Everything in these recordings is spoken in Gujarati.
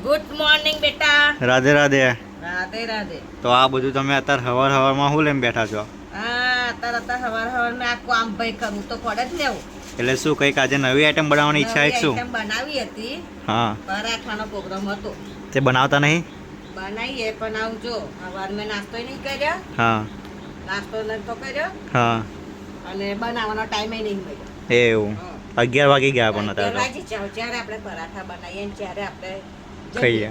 ગુડ મોર્નિંગ બેટા. રાધે રાધે. રાધે રાધે. તો આ બધું તમે અત્યારે હવારમાં શું લઈને બેઠા છો? અત્યારે હવાર મેં આ કામ ભાઈ કરું તો પડે જ લેવું. એટલે શું કંઈક આજે નવી આઈટમ બનાવવાની ઈચ્છા છે શું? આઈટમ બનાવી હતી. હા, પરાઠાનો પ્રોગ્રામ હતો. તે બનાવતા નહીં? બનાવીએ પણ આવજો. સવાર મેં નાસ્તો નહીં કર્યો. હા, નાસ્તો નતો કર્યો. હા, અને બનાવવાનો ટાઈમ નહીં મળ્યો. એવું 11 વાગી ગયા પણ અત્યારે જ્યારે આપણે પરાઠા બનાવીએ ને ત્યારે આપણે ખાઈએ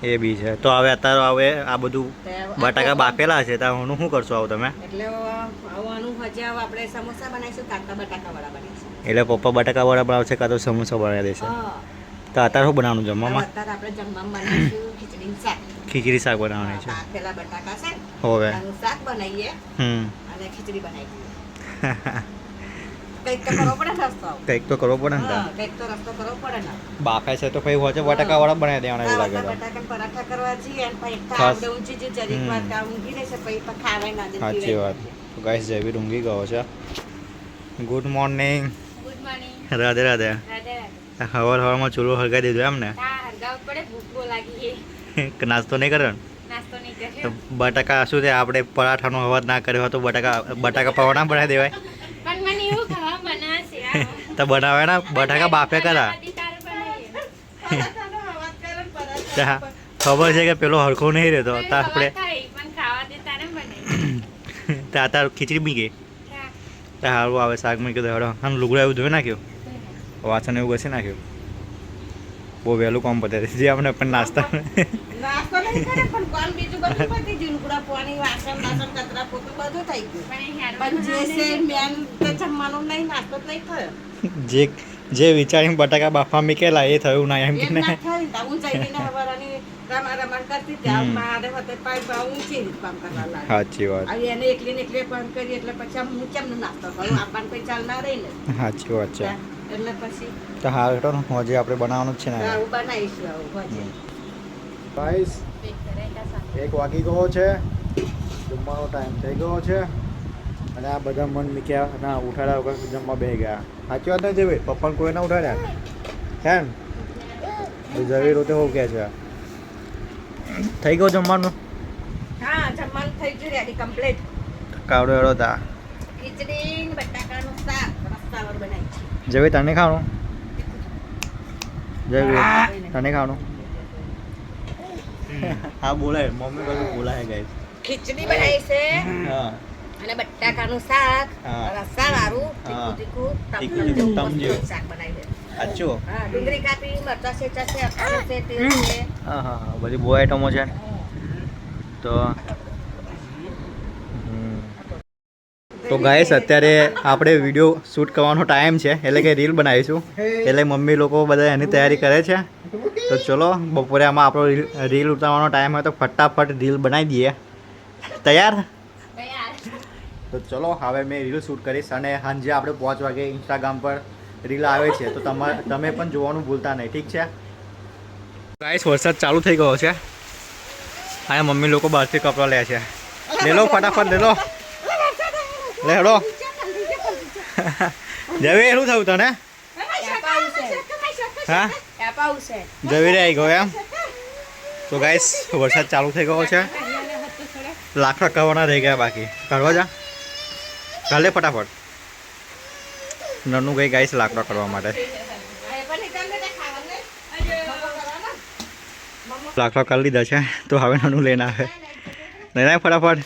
એ બી છે. તો હવે અત્યારે હવે આ બધું બટાકા બાફેલા છે તો હું શું કરશો આવું તમે? એટલે આવવાનું હજી આપણે સમોસા બનાવીશું, કાકા બટાકા વાળા બનાવીશું. એટલે પપ્પા બટાકા વડા બનાવશે કાં તો સમોસા બનાવી દેશે. તો અત્યારે શું બનાવવાનું જમવામાં? અત્યારે આપણે જમવામાં બનાવીશું ખીચડી શાક. ખીચડી શાક બનાવવાની છે. બાફેલા બટાકા છે હવે શાક બનાવીએ અને ખીચડી બનાવી કંઈક તો કરવો પડે ને રસ્તો. કંઈક તો કરવો પડે ને. કંઈક તો રસ્તો કરવો પડે ને. બાફે છે તો પછી હોજે બટાકા વાળા બનાવી દેવાના એવું લાગે. બટાકા પરાઠા કરવા જઈએ અને પછી આપણે ઊંચી જે જરીક વાર કામ ઊંઘી રહેશે પછી ખાવાય ના દે. સાચી વાત. તો ગાઈસ જયવીર ઊંઘી ગયો છે. Good morning. Good morning. Radhe Radhe. હવારમાં ચૂલો હળગાવી દીધો એમ ને? હળગાવ પડે, ભૂખ લાગી. નાસ્તો નહીં કર્યો ને? નાસ્તો નહીં કર્યો. તો બટાકા શું છે આપણે પરાઠાનો અવાજ ના કર્યો હોય તો બટાકા પૌવા ના બનાવી દેવાય? પણ મને એવું ખાવા બનાવશે. તો બનાવે ને બટાકા બાફે કરા. ખબર છે કે પેલો હરખો નહીં રહેતો તો આપણે અત્યારે ખીચડી બી ગઈ સારું આવે. શાક મૂકી દો હેડો. અને લુગડા એવું ધોઈ નાખ્યું, વાસણ એવું ઘસી નાખ્યું. બહુ વહેલું કામ પતે જે આપણે પણ નાસ્તા નાસ્તો નહીં કરે પણ કોણ બીજું બધું પતી ગયું. લુગડા પાણી વાસણ કચરા પોતું બધું થઈ ગયું. પણ જે છે મેન તે જમવાનું નહીં, નાસ્તો જ નહીં થયો. જે વિચારીને બટાકા બાફવા મૂકેલા એ થયું ના એમ કે હું જઈને હવારાની રમણ કરતી ત્યાં મારે હોતે પાઇપ ઊંચી કામ કરવા લાગે. સાચી વાત. હવે એને એકલી કામ કરી એટલે પછી આમ હું કેમ નાસ્તો કરું? આપણને કોઈ ચાલના રહી ને. સાચી વાત છે. એટલે પછી તો હા હેઠો ને હજી આપણે બનાવવાનું જ છે ને. આવું બનાવીશું આવું હજી. ગાઈસ 1 વાગી ગયો છે, જમવાનો ટાઈમ થઈ ગયો છે અને આ બધા મન મૂક્યા ના ઉઠાડ્યા વગર જમવા બેસી ગયા. સાચી વાત નહીં જવીર? પપ્પાને કોઈ ના ઉઠાડ્યા હે ને? જવીર તો શું કહે છે? થઈ ગયો જમવાનું? હા, જમવાનું થઈ ગયું, રેડી કમ્પ્લીટ. કાવડો એડો તા ખીચડી બટાકાનું શાક રસાવાળું બનાવી છે. જવીર તને ખાવાનું? જવીર તને ખાવાનું? હા બોલાય, મમ્મી બધું બોલાય ગાઈસ. ખીચડી બનાવી છે હા અને બટાકાનું શાક રસાવાળું તીખું જેવું શાક બનાવી છે. અચ્છો. હા, ડુંગળી કાપી, મરચાં શેકા છે, અખરોટ છે, તેલ છે. હા હા હા, બધી બહુ આઈટમો છે. તો ગાઈસ અત્યારે આપણે વિડીયો શૂટ કરવાનો ટાઈમ છે એટલે કે રીલ બનાવીશું એટલે મમ્મી લોકો બધા એની તૈયારી કરે છે. તો ચલો બપોરે આમાં આપણો રીલ ઉતારવાનો ટાઈમ હોય તો ફટાફટ રીલ બનાવી દઈએ. તૈયાર? તો ચલો હવે મેં રીલ શૂટ કરીશ અને સાંજે આપણે 5 વાગે ઇન્સ્ટાગ્રામ પર રીલ આવે છે તો તમે પણ જોવાનું ભૂલતા નહીં, ઠીક છે? ગાઈસ વરસાદ ચાલુ થઈ ગયો છે અને મમ્મી લોકો બહારથી કપડાં લે છે. લે લો ફટાફટ લે લો. લે હેડો. જવીર શું થયું તને? હા જવીર આવી ગયો એમ? તો ગાઈસ વરસાદ ચાલુ થઈ ગયો છે, લાકડા કરવાના રહી ગયા બાકી. કરવા જા કાલે ફટાફટ. નનું ગઈ ગાઈસ લાકડા કરવા માટે. લાકડા કરી લીધા છે તો હવે નનું લઈને આવે. લઈને આવે ફટાફટ.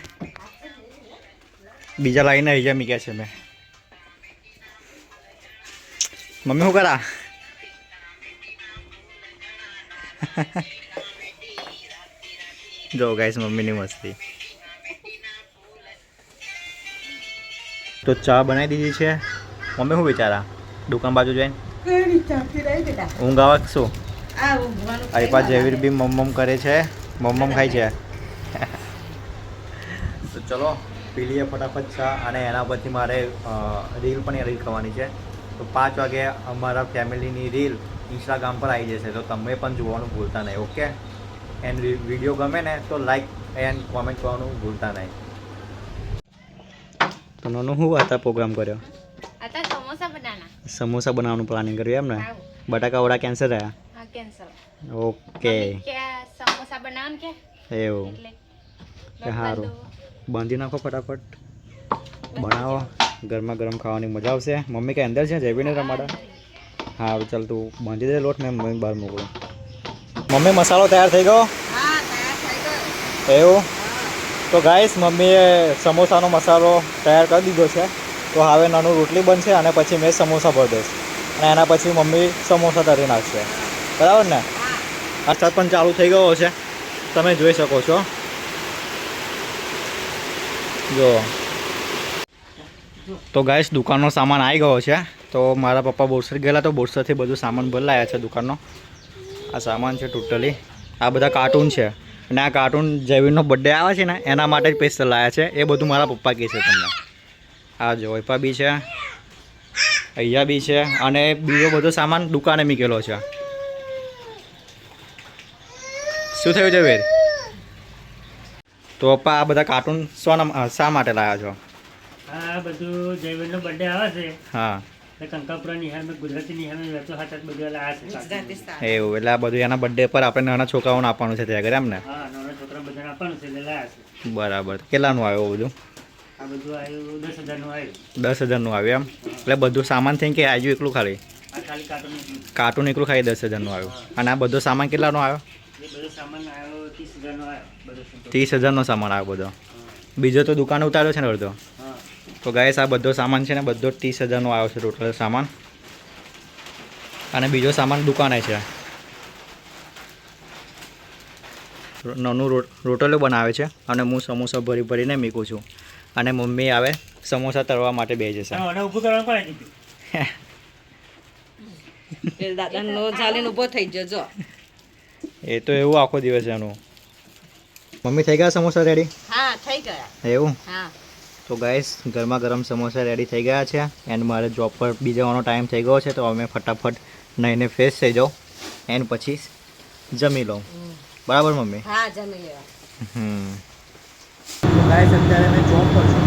બીજા લાઈને આવી જાય મીક્યા છે મેં. મમ્મી શું કરા? જો ગાઈસ મમ્મીની મસ્તી. તો ચા બનાવી દીધી છે. મમ્મી શું વિચારા દુકાન બાજુ જઈને? ઊંઘ આવે શું? આઈપા જયવીર બી મમ્મ કરે છે, મમ્મ ખાય છે. તો ચલો પી લઈએ ફટાફટ ચા અને એના પછી મારે રીલ પણ એડિટ કરવાની છે. તો 5 વાગે અમારા ફેમિલીની રીલ ઇન્સ્ટાગ્રામ પર આવી જશે તો તમે પણ જોવાનું ભૂલતા નહીં. ઓકે? એન્ડ વિડીયો ગમે ને તો લાઈક એન્ડ કોમેન્ટ કરવાનું ભૂલતા નહીં. તો નોનો શું હતા પ્રોગ્રામ કર્યો? સમોસા બનાવવાનું સમોસા બનાવવાનું પ્લાનિંગ કર્યું એમ ને? બટાકા વડા કેન્સલ રહ્યા? હા કેન્સલ. ઓકે કે સમોસા બનાવવાનું કે એવું એટલે કે સારું બાંધી નાખો ફટાફટ બનાવો ગરમા ગરમ ખાવાની મજા આવશે મમ્મી કે અંદર છે જયવીને રમાડા સારું ચાલ તું બાંધી દે લોટ ને મમ્મી બહાર મોકલું મમ્મી મસાલો તૈયાર થઈ ગયો હા તૈયાર થઈ ગયો એવું તો ગાઈસ મમ્મીએ સમોસાનો મસાલો તૈયાર કરી દીધો છે તો હવે નાનું રોટલી બનશે અને પછી મેં સમોસા ભરી દઈશ અને એના પછી મમ્મી સમોસા તરી નાખશે બરાબર ને વરસાદ પણ ચાલુ થઈ ગયો છે તમે જોઈ શકો છો જો તો ગાઈસ દુકાનનો સામાન આવી ગયો છે તો મારા પપ્પા બોરસદ ગયેલા તો બોરસદથી બધું સામાન બદલાયા છે દુકાનનો આ સામાન છે ટોટલી આ બધા કાર્ટૂન છે અને આ કાર્ટૂન જયવીરનો બર્થડે આવે છે ને એના માટે જ પૈસા લાવ્યા છે એ બધું મારા પપ્પા કહે છે તમને આ જોઈપા બી છે અહીંયા બી છે અને બીજો બધો સામાન દુકાને મૂકેલો છે શું થયું છે વેર તો પપ્પા આ બધા કાર્ટૂન શા માટે લાવ્યા છો આ બધું જયવીરનો બર્થડે આવે છે હા કંકાપુરા નિહાળ ગુજરાતી નિહાળ વેચો હાથ બધું આ છે ગુજરાતી શાક. એવું એટલે આ બધું એના બર્થડે પર આપણે નાના છોકરાઓને આપવાનું છે ત્યાં આગળ એમ ને હા નાના છોકરા બધાને આપવાનું છે એટલે લાયા છે બરાબર કેટલાનું આવ્યું બધું આ બધું આવ્યું 10,000 નું આવ્યું 10,000નું આવ્યું એમ એટલે બધું સામાન થઈને કે આવ્યું એકલું ખાલી આ ખાલી કાર્ટૂન કાર્ટૂન એકલું ખાલી 10,000નું આવ્યું અને આ બધો સામાન કેટલાનો આવ્યો એ બધો સામાન આવ્યો 30,000 નો આવ્યો બધો 30,000નો સામાન આવ્યો બધો બીજો તો દુકાને ઉતાર્યો છે ને અડધો હા તો ગાઈસ આ બધો સામાન છે ને બધો 30,000નો આવ્યો છે ટોટલ સામાન અને બીજો સામાન દુકાને છે નાનું રોટલો બનાવે છે અને હું સમોસા ભરી ભરીને મૂકું છું અને મમ્મી આવે સમોસા તળવા માટે બે જશે અને ઊભું કરવાનું કોણે કીધું એ દાદાનો ચાલીને ઊભો થઈ જજો એ તો એવું આખો દિવસ એનું મમ્મી થઈ ગયા સમોસા રેડી હા થઈ ગયા એવું હા તો ગાઈસ ગરમા ગરમ સમોસા રેડી થઈ ગયા છે એન્ડ મારે જોબ પર બી જવાનો ટાઈમ થઈ ગયો છે તો અમે ફટાફટ નાઈને ફ્રેશ થઈ જાઉં એન્ડ પછી જમી લઉં બરાબર મમ્મી હા જમી લેવા તો ગાઈસ અત્યારે મેં જોબ પર છું